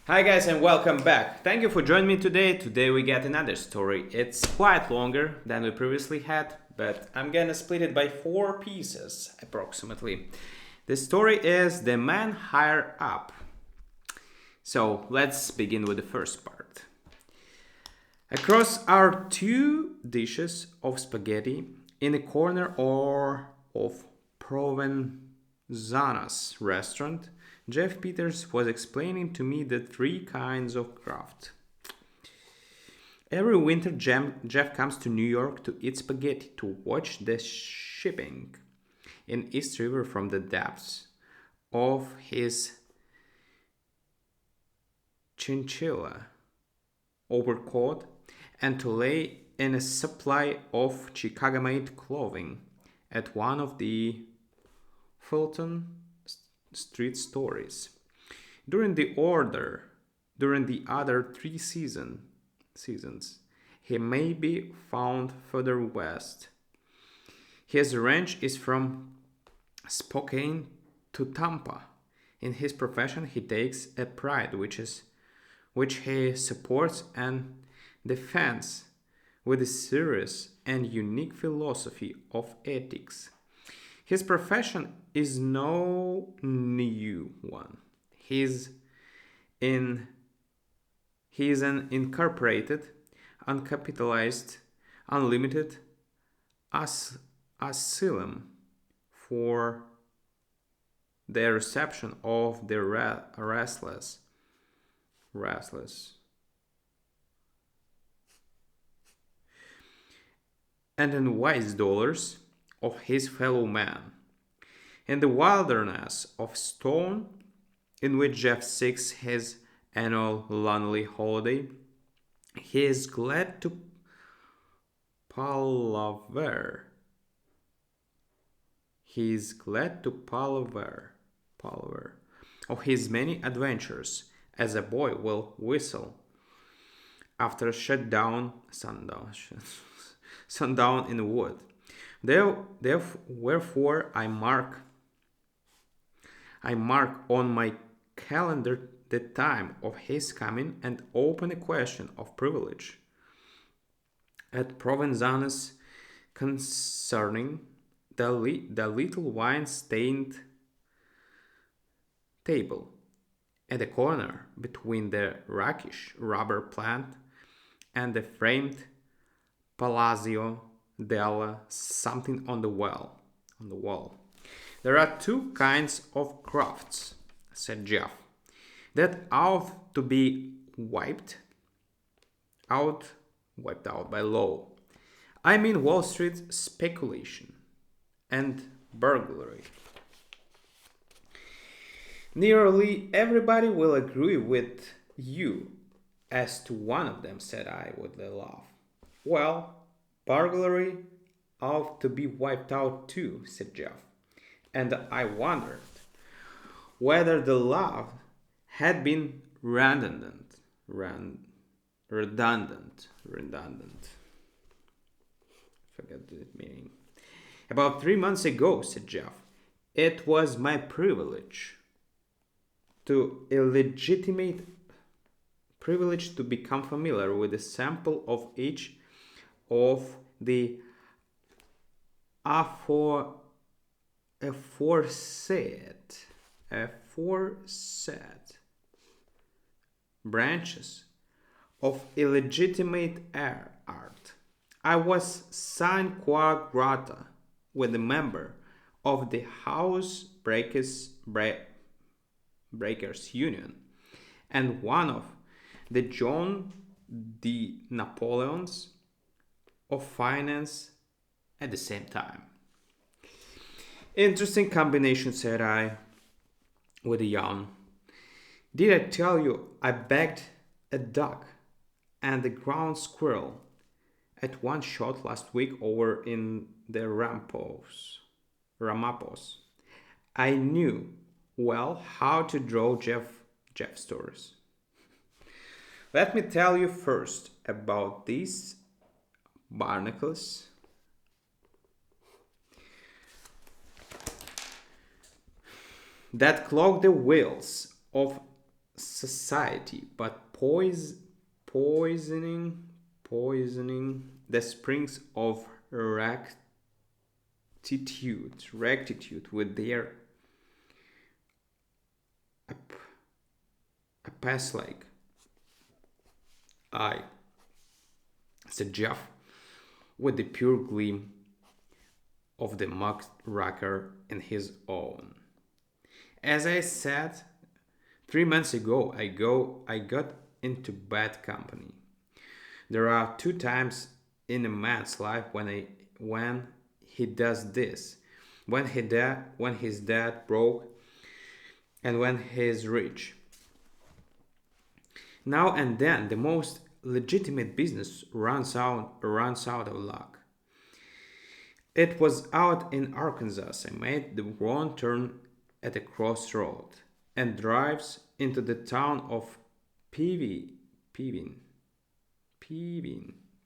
Hi guys and welcome back. Thank you for joining me today. Today we get another story. It's quite longer than we previously had, but I'm gonna split it by 4 pieces approximately. The story is The Man Higher Up. So let's begin with the first part. Across are two dishes of spaghetti in a corner or of Provenzano's restaurant. Jeff Peters was explaining to me the three kinds of craft. Every winter, Jeff comes to New York to eat spaghetti to watch the shipping in East River from the depths of his chinchilla overcoat and to lay in a supply of Chicago-made clothing at one of the Fulton Street stores. During the order, during the other seasons, he may be found further west. His range is from Spokane to Tampa. In his profession, he takes a pride which he supports and defends with a serious and unique philosophy of ethics. His profession is no new one. In he is an incorporated, uncapitalized, unlimited asylum for the reception of the restless, and unwise dollars of his fellow man. In the wilderness of stone in which Jeff seeks his annual lonely holiday, he is glad to palaver. He is glad to palaver of his many adventures as a boy will whistle after sundown in the wood. Wherefore I mark on my calendar the time of his coming and open a question of privilege at Provenzano's concerning the little wine-stained table at the corner between the rakish rubber plant and the framed Palazzo della something on the wall. There are two kinds of crafts, said Jeff, that ought to be out wiped out by law. I mean Wall Street speculation and burglary. Nearly everybody will agree with you as to one of them, said I with a laugh. Well, burglary ought to be wiped out too, said Jeff. And I wondered whether the law had been redundant. Forget the meaning. About 3 months ago, said Jeff, it was my privilege to become familiar with a sample of each of the aforesaid branches of illegitimate art. I was sine qua grata with a member of the Breakers Union and one of the John D. Napoleons of finance at the same time. Interesting combination, said I with a yawn. Did I tell you I bagged a duck and a ground squirrel at one shot last week over in the Ramapos? I knew well how to draw Jeff stories. Let me tell you first about these barnacles that clog the wheels of society, but poisoning the springs of rectitude with their apace-like eye, said Jeff, with the pure gleam of the muckraker in his own. As I said 3 months ago, I got into bad company. There are two times in a man's life when he does this. When his dad broke and when he is rich. Now and then the most legitimate business runs out of luck. It was out in Arkansas. I made the wrong turn at a crossroad and drives into the town of Pevin. Pevin.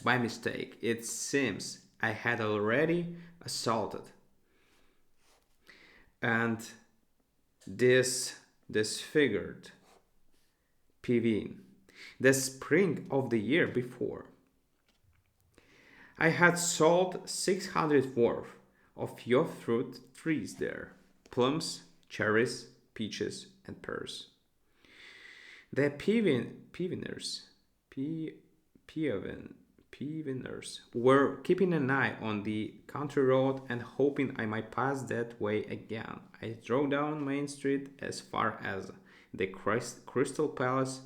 By mistake, it seems I had already assaulted. And this disfigured Pevin the spring of the year before. I had sold 600 worth of your fruit trees there plums, cherries, peaches, and pears. The Peaviners were keeping an eye on the country road and hoping I might pass that way again. I drove down Main Street as far as the Crystal Palace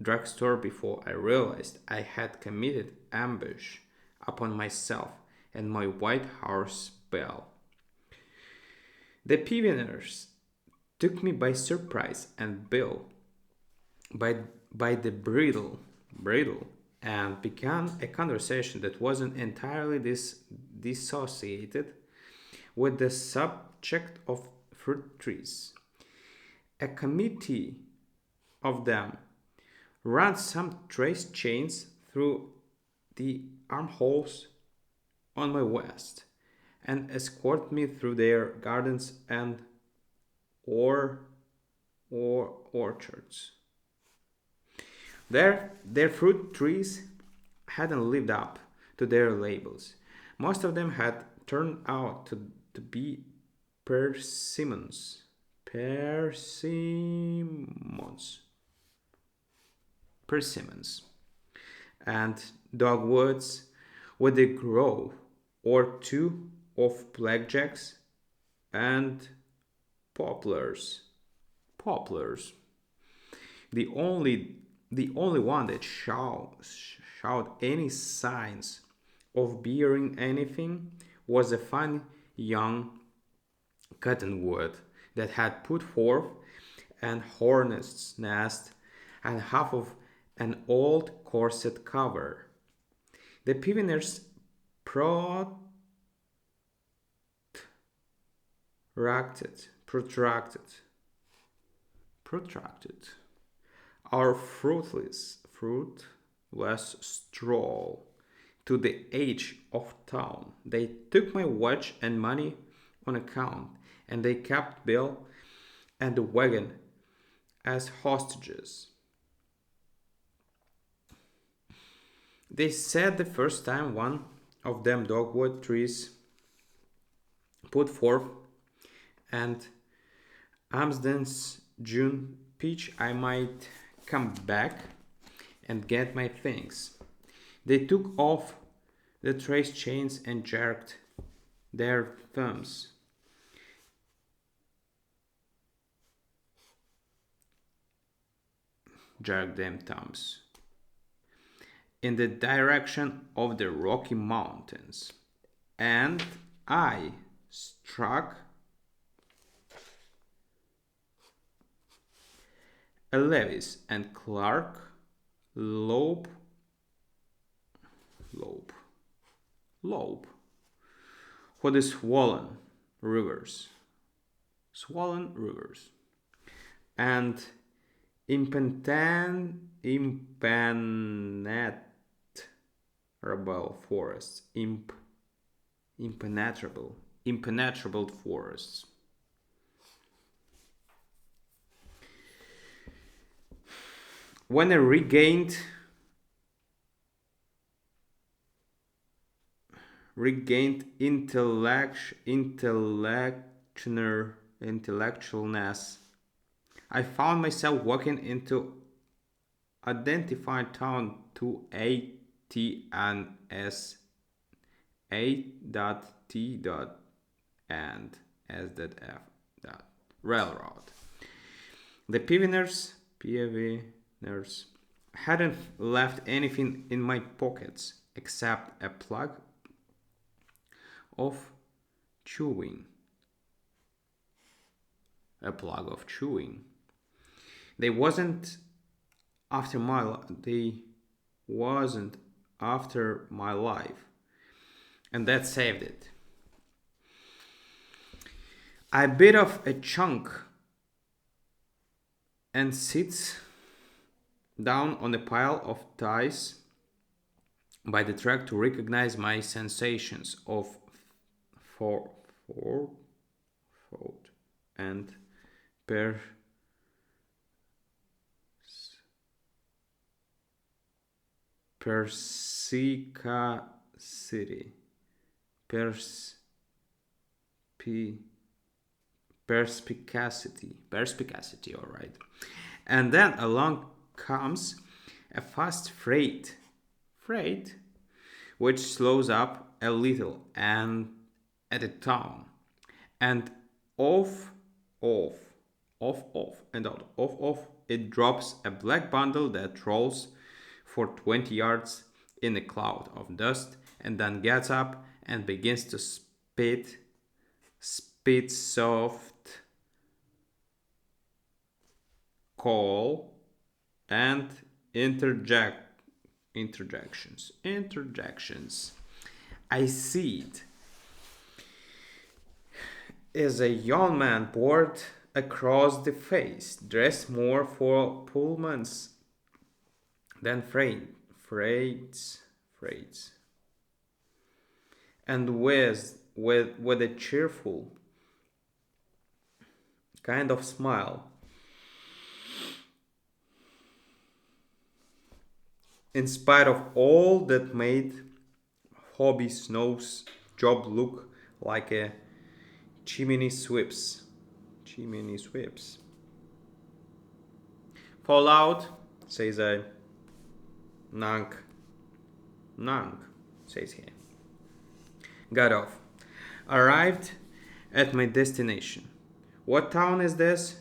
drugstore before I realized I had committed ambush upon myself and my White Horse Belle. The Peaviners took me by surprise and Bill by the bridle and began a conversation that wasn't entirely dissociated with the subject of fruit trees. A committee of them ran some trace chains through the armholes on my vest and escorted me through their gardens and orchards. Their fruit trees hadn't lived up to their labels. Most of them had turned out to be persimmons. Persimmons. Persimmons. And dogwoods with a grove or two of blackjacks and poplars. Poplars. The only one that showed any signs of bearing anything was a fine young cottonwood that had put forth an hornet's nest and half of an old corset cover. The Pioneers protracted our fruitless stroll to the edge of town. They took my watch and money on account, and they kept Bill and the wagon as hostages. They said the first time one of them dogwood trees put forth and Amsden's June peach, I might come back and get my things. They took off the trace chains and jerked their thumbs. Jerked them thumbs in the direction of the Rocky Mountains, and I struck a Lewis and Clark lobe for the swollen rivers, and impenetrable forests, impenetrable forests. When I regained intellectualness, I found myself walking into identified town to A-T and S A.T. and S.F. Railroad. The Pioneers hadn't left anything in my pockets except a plug of chewing. A plug of chewing. They wasn't they wasn't after my life, and that saved it. I bit off a chunk and sits down on a pile of ties by the track to recognize my sensations of for thought and per persicacity pers perspicacity, all right. And then along comes a fast freight which slows up a little and at a town, and off and out off it drops a black bundle that rolls for 20 yards in a cloud of dust and then gets up and begins to spit soft call and interjections. I see it is a young man bored across the face, dressed more for Pullmans than freights, and with a cheerful kind of smile. In spite of all that made Hobby Snow's job look like a chimney sweeps. Chimney sweeps. Fallout, says I. Nank. Nank, says he. Got off. Arrived at my destination. What town is this?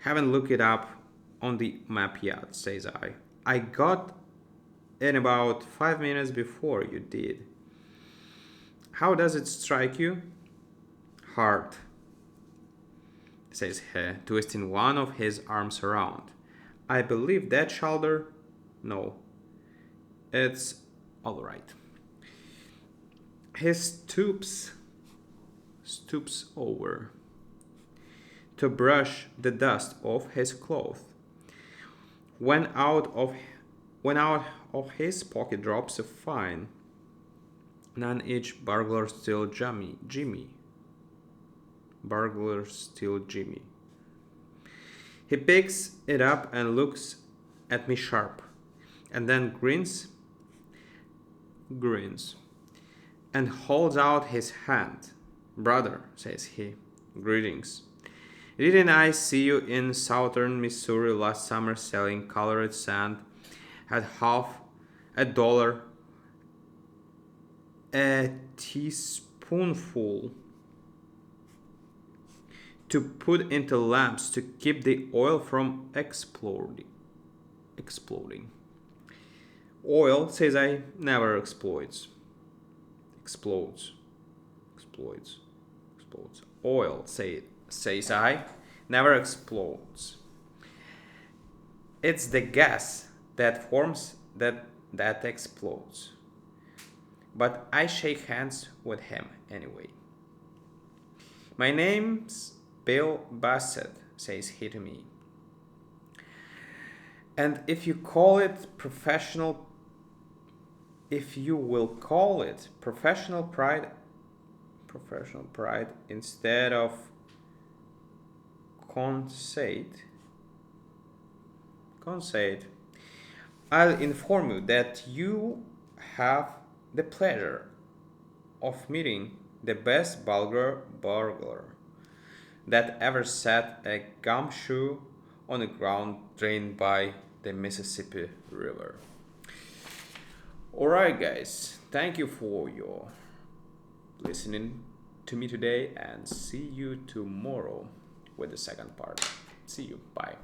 Haven't looked it up on the map yet, says I. I got in about 5 minutes before you did. How does it strike you? Hard, says he, twisting one of his arms around. I believe that shoulder. No, it's all right. He stoops over to brush the dust off his clothes. When out of his pocket drops a fine 9-inch burglar steel Jimmy. Burglar steel Jimmy. He picks it up and looks at me sharp, and then grins, and holds out his hand. Brother, says he, greetings. Didn't I see you in southern Missouri last summer selling colored sand at $half a teaspoonful to put into lamps to keep the oil from exploding? Oil, says I, never explodes. Oil, says I, never explodes. It's the gas that forms that explodes. But I shake hands with him anyway. My name's Bill Bassett, says he to me. And if you will call it professional pride instead Con said, I'll inform you that you have the pleasure of meeting the best burglar that ever set a gumshoe on the ground drained by the Mississippi River. Alright, guys, thank you for your listening to me today and see you tomorrow with the second part. See you. Bye.